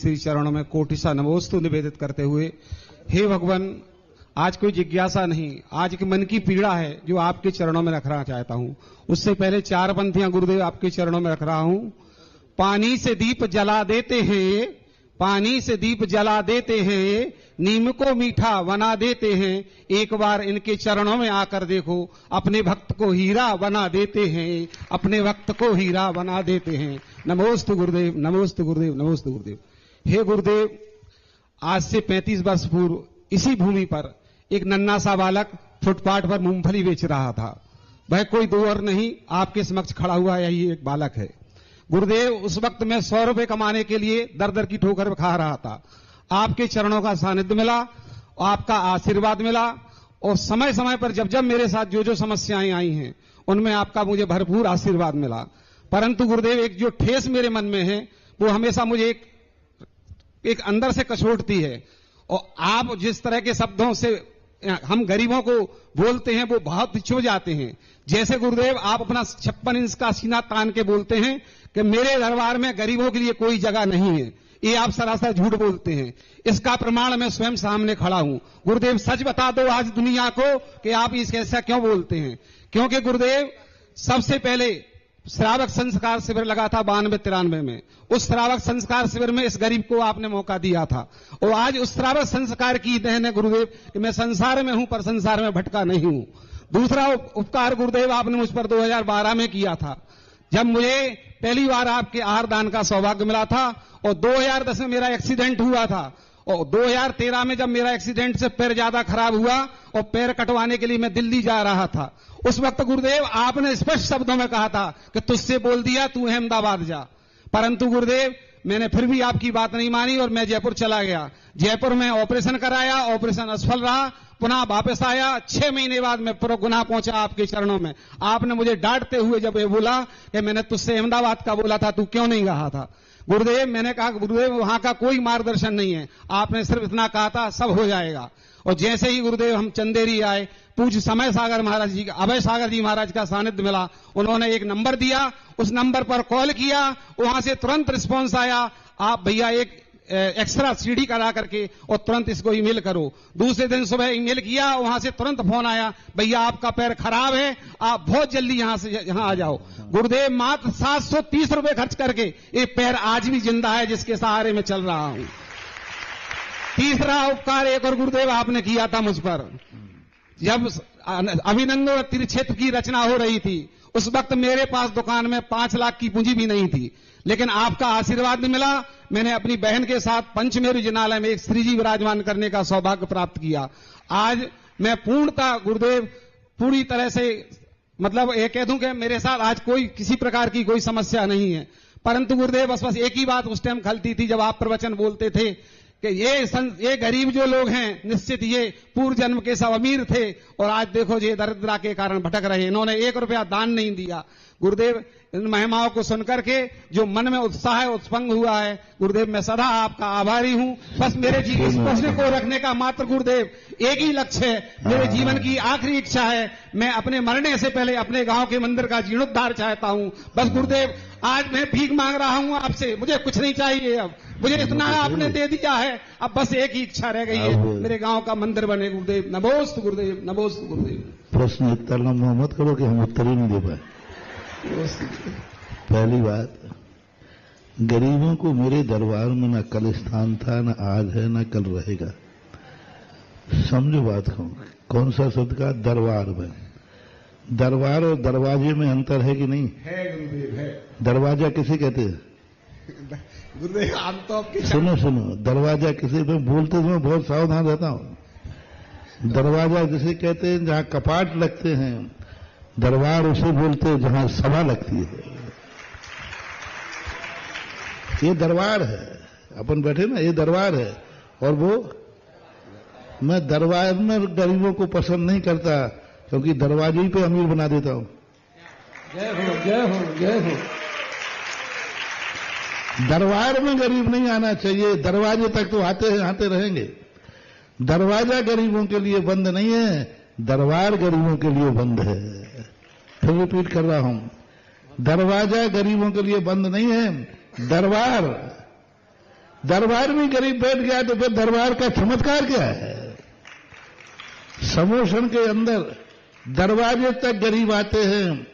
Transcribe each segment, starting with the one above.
श्री चरणों में कोटिसा नमोस्तु निवेदित करते हुए, हे भगवान, आज कोई जिज्ञासा नहीं, आज एक मन की पीड़ा है जो आपके चरणों में रखना चाहता हूं। उससे पहले 4 पंक्तियां गुरुदेव आपके चरणों में रख रहा हूं। पानी से दीप जला देते हैं, पानी से दीप जला देते हैं, नीम को मीठा बना देते हैं, एक बार इनके चरणों में आकर देखो, अपने भक्त को हीरा बना देते हैं, अपने भक्त को हीरा बना देते हैं। नमोस्तु गुरुदेव, नमोस्तु गुरुदेव, नमोस्तु गुरुदेव। हे गुरुदेव, आज से 35 वर्ष पूर्व इसी भूमि पर एक नन्हा सा बालक फुटपाथ पर मूंगफली बेच रहा था। वह कोई दो और नहीं, आपके समक्ष खड़ा हुआ यही एक बालक है। गुरुदेव, उस वक्त मैं 100 रुपए कमाने के लिए दर दर की ठोकर खा रहा था। आपके चरणों का सानिध्य मिला, आपका आशीर्वाद मिला, और समय समय पर जब जब मेरे साथ जो जो समस्याएं आई हैं उनमें आपका मुझे भरपूर आशीर्वाद मिला। परंतु गुरुदेव, एक जो ठेस मेरे मन में है वो हमेशा मुझे एक अंदर से कचोटती है। और आप जिस तरह के शब्दों से हम गरीबों को बोलते हैं वो बहुत छू जाते हैं। जैसे गुरुदेव आप अपना 56 इंच का सीना तान के बोलते हैं कि मेरे दरबार में गरीबों के लिए कोई जगह नहीं है, ये आप सरासर झूठ बोलते हैं। इसका प्रमाण मैं स्वयं सामने खड़ा हूं। गुरुदेव, सच बता दो आज दुनिया को कि आप इस ऐसा क्यों बोलते हैं। क्योंकि गुरुदेव, सबसे पहले श्रावक संस्कार शिविर लगा था 92-93 में। उस श्रावक संस्कार शिविर में इस गरीब को आपने मौका दिया था, और आज उस श्रावक संस्कार की देन है गुरुदेव कि मैं संसार में हूं पर संसार में भटका नहीं हूं। दूसरा उपकार गुरुदेव आपने मुझ पर 2012 में किया था, जब मुझे पहली बार आपके आहार दान का सौभाग्य मिला था, और 2010 में मेरा एक्सीडेंट हुआ था, और 2013 में जब मेरा एक्सीडेंट से पैर ज्यादा खराब हुआ और पैर कटवाने के लिए मैं दिल्ली जा रहा था, उस वक्त गुरुदेव आपने स्पष्ट शब्दों में कहा था कि तुझसे बोल दिया तू अहमदाबाद जा। परंतु गुरुदेव, मैंने फिर भी आपकी बात नहीं मानी और मैं जयपुर चला गया। जयपुर में ऑपरेशन कराया, ऑपरेशन असफल रहा, पुनः वापस आया। 6 महीने बाद मैं पुनः पहुंचा आपके चरणों में। आपने मुझे डांटते हुए जब ये बोला कि मैंने तुझसे अहमदाबाद का बोला था, तू क्यों नहीं रहा था। गुरुदेव, मैंने कहा गुरुदेव वहां का कोई मार्गदर्शन नहीं है, आपने सिर्फ इतना कहा था सब हो जाएगा। और जैसे ही गुरुदेव हम चंदेरी आए, पूज्य समय सागर महाराज जी का, अभय सागर जी महाराज का सानिध्य मिला। उन्होंने एक नंबर दिया, उस नंबर पर कॉल किया, वहां से तुरंत रिस्पांस आया, आप भैया एक एक्स्ट्रा सीडी करा करके और तुरंत इसको ईमेल करो। दूसरे दिन सुबह ईमेल किया, वहां से तुरंत फोन आया, भैया आपका पैर खराब है, आप बहुत जल्दी यहां आ जाओ। गुरुदेव, मात्र 730 रुपए खर्च करके ये पैर आज भी जिंदा है, जिसके सहारे में चल रहा हूं। तीसरा उपकार एक और गुरुदेव आपने किया था मुझ पर। जब अभिनंदन तीर्थक्षेत्र की रचना हो रही थी, उस वक्त मेरे पास दुकान में 5 लाख की पूंजी भी नहीं थी, लेकिन आपका आशीर्वाद मिला। मैंने अपनी बहन के साथ पंचमेरु जिनालय में एक श्री जी विराजमान करने का सौभाग्य प्राप्त किया। आज मैं पूर्णतः गुरुदेव पूरी तरह से मतलब ये कह दूं कि मेरे साथ आज कोई किसी प्रकार की कोई समस्या नहीं है। परंतु गुरुदेव, बस एक ही बात उस टाइम खलती थी जब आप प्रवचन बोलते थे कि ये गरीब जो लोग हैं, निश्चित ये पूर्व जन्म के सब अमीर थे और आज देखो ये दरिद्रता के कारण भटक रहे, इन्होंने 1 रुपया दान नहीं दिया। गुरुदेव, इन महिमाओं को सुनकर के जो मन में उत्साह उत्पन्न हुआ है, गुरुदेव मैं सदा आपका आभारी हूं। बस मेरे इस प्रश्न को रखने का मात्र गुरुदेव एक ही लक्ष्य है, मेरे जीवन की आखिरी इच्छा है, मैं अपने मरने से पहले अपने गांव के मंदिर का जीर्णोद्धार चाहता हूं। बस गुरुदेव, आज मैं भीख मांग रहा हूं आपसे, मुझे कुछ नहीं चाहिए, अब मुझे इतना आपने दे दिया है, अब बस एक ही इच्छा रह गई है, मेरे गांव का मंदिर बने। गुरुदेव नमोस्तु गुरुदेव, नमोस्तु गुरुदेव। प्रश्न उत्तर न मोहम्मद करो कि हम उत्तर ही नहीं दे पाए। पहली बात, गरीबों को मेरे दरबार में न कल स्थान था, न आज है, न कल रहेगा। समझो बात को, कौन सा शब्द का दरबार में, दरबार और दरवाजे में अंतर है कि नहीं है गुरुदेव? है। दरवाजा किसे कहते हैं गुरुदेव? आप तो आपके सुनो, दरवाजा किसे, मैं बोलते समय बहुत सावधान रहता हूं। दरवाजा जिसे कहते हैं जहां कपाट लगते हैं, दरबार उसे बोलते हैं जहां सभा लगती है। ये दरबार है, अपन बैठे ना, ये दरबार है। और वो मैं दरबार में गरीबों को पसंद नहीं करता, क्योंकि दरवाजे ही पे अमीर बना देता हूं। जय हो, जय हो, जय हो। दरबार में गरीब नहीं आना चाहिए, दरवाजे तक तो आते रहेंगे। दरवाजा गरीबों के लिए बंद नहीं है, दरबार गरीबों के लिए बंद है। फिर रिपीट कर रहा हूं, दरवाजा गरीबों के लिए बंद नहीं है, दरबार दरबार में गरीब बैठ गया तो फिर दरबार का चमत्कार क्या है? समोसन के अंदर दरवाजे तक गरीब आते हैं,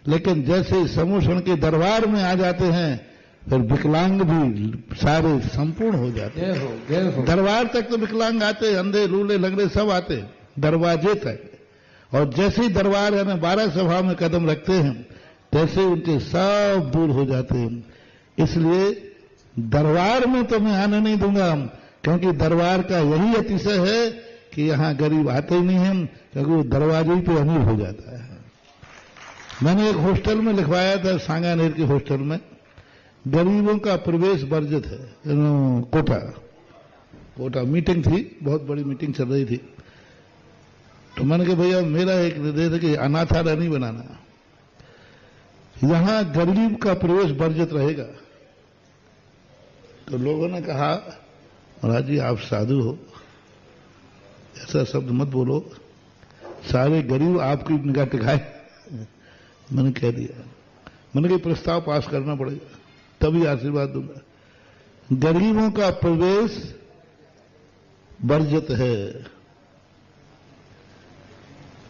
लेकिन जैसे समोसन के दरबार में आ जाते हैं फिर विकलांग भी सारे संपूर्ण हो जाते हैं। दरबार तक तो विकलांग आते, अंधे लूले लंगड़े सब आते दरवाजे तक, और जैसे ही दरबार है ना 12 सभा में कदम रखते हैं तैसे उनके सब दूर हो जाते हैं। इसलिए दरबार में तो मैं आने नहीं दूंगा, क्योंकि दरबार का यही अतिशय है कि यहां गरीब आते ही नहीं हैं, क्योंकि वो दरवाजे ही पे अमीर हो जाता है। मैंने एक हॉस्टल में लिखवाया था, सांगानेर के हॉस्टल में, गरीबों का प्रवेश वर्जित है। कोटा मीटिंग थी, बहुत बड़ी मीटिंग चल रही थी। तो मैंने कहा भैया मेरा एक निर्देश है कि अनाथालय नहीं बनाना, यहां गरीब का प्रवेश वर्जित रहेगा। तो लोगों ने कहा महाराज जी आप साधु हो, ऐसा शब्द मत बोलो, सारे गरीब आपकी निगाह टिकाए। मैंने कह दिया, मैंने कहा प्रस्ताव पास करना पड़ेगा तभी आशीर्वाद दूंगा। गरीबों का प्रवेश वर्जित है।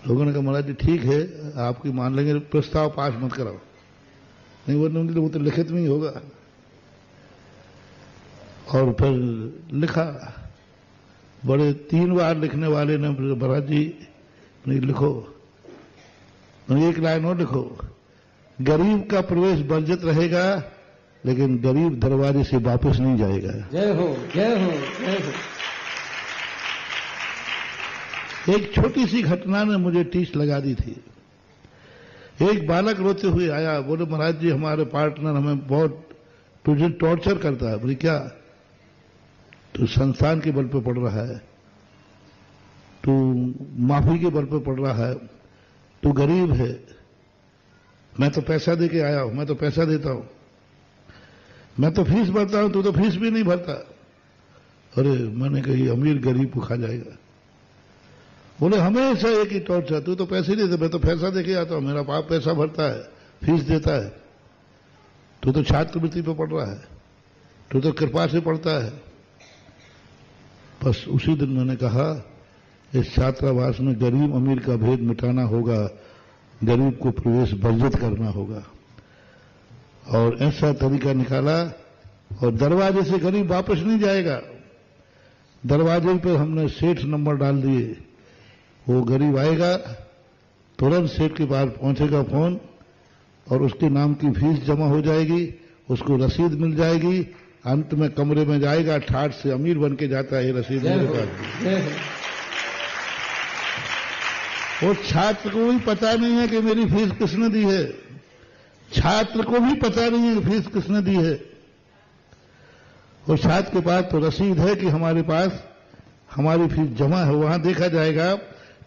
लोगों ने कहा महाराज जी ठीक है आपकी मान लेंगे, प्रस्ताव पास मत कराओ। नहीं वो तो लिखित में ही होगा। और फिर लिखा, बड़े 3 बार लिखने वाले ने महाराज जी नहीं लिखो, एक लाइन और लिखो, गरीब का प्रवेश वर्जित रहेगा लेकिन गरीब दरवाजे से वापस नहीं जाएगा। जय हो जय हो जय हो। एक छोटी सी घटना ने मुझे टीस लगा दी थी। एक बालक रोते हुए आया, बोले महाराज जी हमारे पार्टनर हमें बहुत तुझे टॉर्चर करता है। बोले क्या? तू संस्थान के बल पे पड़ रहा है, तू माफी के बल पे पड़ रहा है, तू गरीब है, मैं तो पैसा दे के आया हूं, मैं तो पैसा देता हूं, मैं तो फीस भरता हूं, तू तो फीस भी नहीं भरता। अरे मैंने कही अमीर गरीब को खा जाएगा। बोले हमेशा एक ही टॉर्चर, तू तो पैसे नहीं देता, मैं तो पैसा दे के आता हूं, मेरा बाप पैसा भरता है, फीस देता है, तू तो छात्रवृत्ति पे पढ़ रहा है, तू तो कृपा से पढ़ता है। बस उसी दिन मैंने कहा इस छात्रावास में गरीब अमीर का भेद मिटाना होगा, गरीब को प्रवेश वर्जित करना होगा। और ऐसा तरीका निकाला, और दरवाजे से गरीब वापस नहीं जाएगा। दरवाजे पे हमने सेठ नंबर डाल दिए, वो गरीब आएगा तुरंत सेठ के पास पहुंचेगा फोन, और उसके नाम की फीस जमा हो जाएगी, उसको रसीद मिल जाएगी, अंत में कमरे में जाएगा, ठाठ से अमीर बन के जाता है, ये रसीद मेरे पास। वो छात्र को भी पता नहीं है कि मेरी फीस किसने दी है, छात्र को भी पता नहीं है कि फीस किसने दी है। और छात्र के पास तो रसीद है कि हमारे पास हमारी फीस जमा है, वहां देखा जाएगा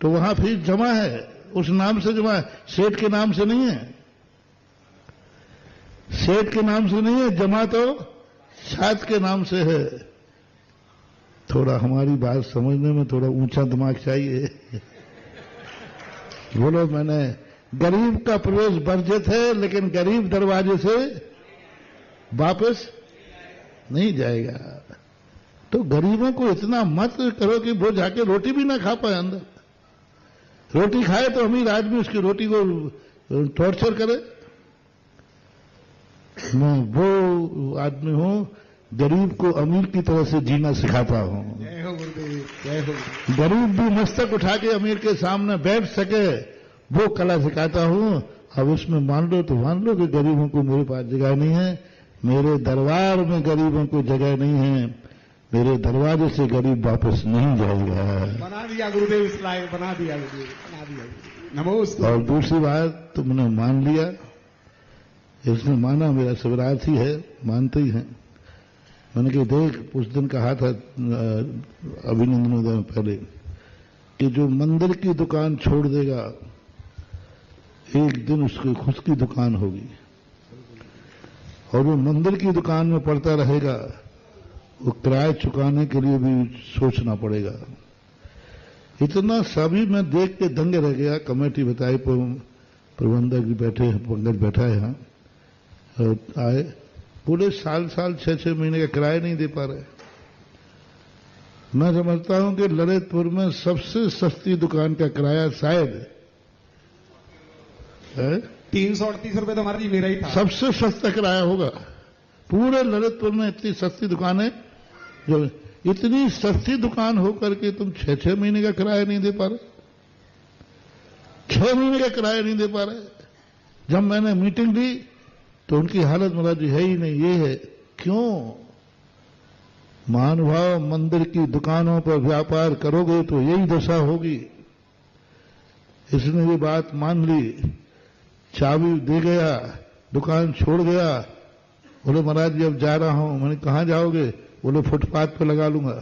तो वहां फीस जमा है, उस नाम से जमा है, सेठ के नाम से नहीं है, सेठ के नाम से नहीं है, जमा तो छात्र के नाम से है। थोड़ा हमारी बात समझने में थोड़ा ऊंचा दिमाग चाहिए। बोलो मैंने गरीब का प्रवेश वर्जित है, लेकिन गरीब दरवाजे से वापस नहीं जाएगा। तो गरीबों को इतना मत करो कि वो जाके रोटी भी ना खा पाए, अंदर रोटी खाए तो अमीर आदमी उसकी रोटी को टॉर्चर करे। मैं वो आदमी हूं गरीब को अमीर की तरह से जीना सिखाता हूं। जय हो गुरुदेव, जय हो। गरीब भी मस्तक उठा के अमीर के सामने बैठ सके, वो कला सिखाता हूं। अब उसमें मान लो तो मान लो कि गरीबों को मेरे पास जगह नहीं है, मेरे दरबार में गरीबों को जगह नहीं है, मेरे दरवाजे से गरीब वापस नहीं जाएगा। बना दिया गुरुदेव, इस लायक बना दिया गुरुदेव, बना दिया। नमोस्तु। और दूसरी बात तुमने मान लिया, इसने माना, मेरा शिवरार्थी है, मानते ही हैं। मैंने कहा देख, उस दिन कहा था अभिनंदनोदय में पहले कि जो मंदिर की दुकान छोड़ देगा एक दिन उसकी खुद की दुकान होगी, और जो मंदिर की दुकान में पड़ता रहेगा वो किराया चुकाने के लिए भी सोचना पड़ेगा। इतना सभी मैं देख के दंगे रह गया। कमेटी बताई, प्रबंधक भी बैठे, पंकज बैठा है यहाँ, आए पूरे साल 6-6 महीने का किराया नहीं दे पा रहे। मैं समझता हूं कि ललितपुर में सबसे सस्ती दुकान का किराया शायद 338 रुपए तो महाराज जी मेरा ही था। सबसे सस्ता किराया होगा पूरे ललितपुर में। इतनी सस्ती दुकान है, जो इतनी सस्ती दुकान होकर के तुम 6-6 महीने का किराया नहीं दे पा रहे, 6 महीने का किराया नहीं दे पा रहे। जब मैंने मीटिंग ली तो उनकी हालत महाराज जी है ही नहीं। ये है क्यों? महानुभाव, मंदिर की दुकानों पर व्यापार करोगे तो यही दशा होगी। इसने ये बात मान ली, चाबी दे गया, दुकान छोड़ गया। बोले महाराज जी अब जा रहा हूं। मैंने कहां जाओगे? बोले फुटपाथ पे लगा लूंगा।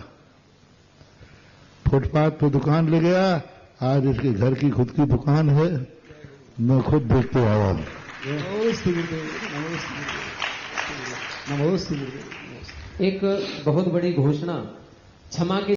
फुटपाथ पे दुकान ले गया। आज इसके घर की खुद की दुकान है, मैं खुद देखते आया। एक बहुत बड़ी घोषणा, क्षमा की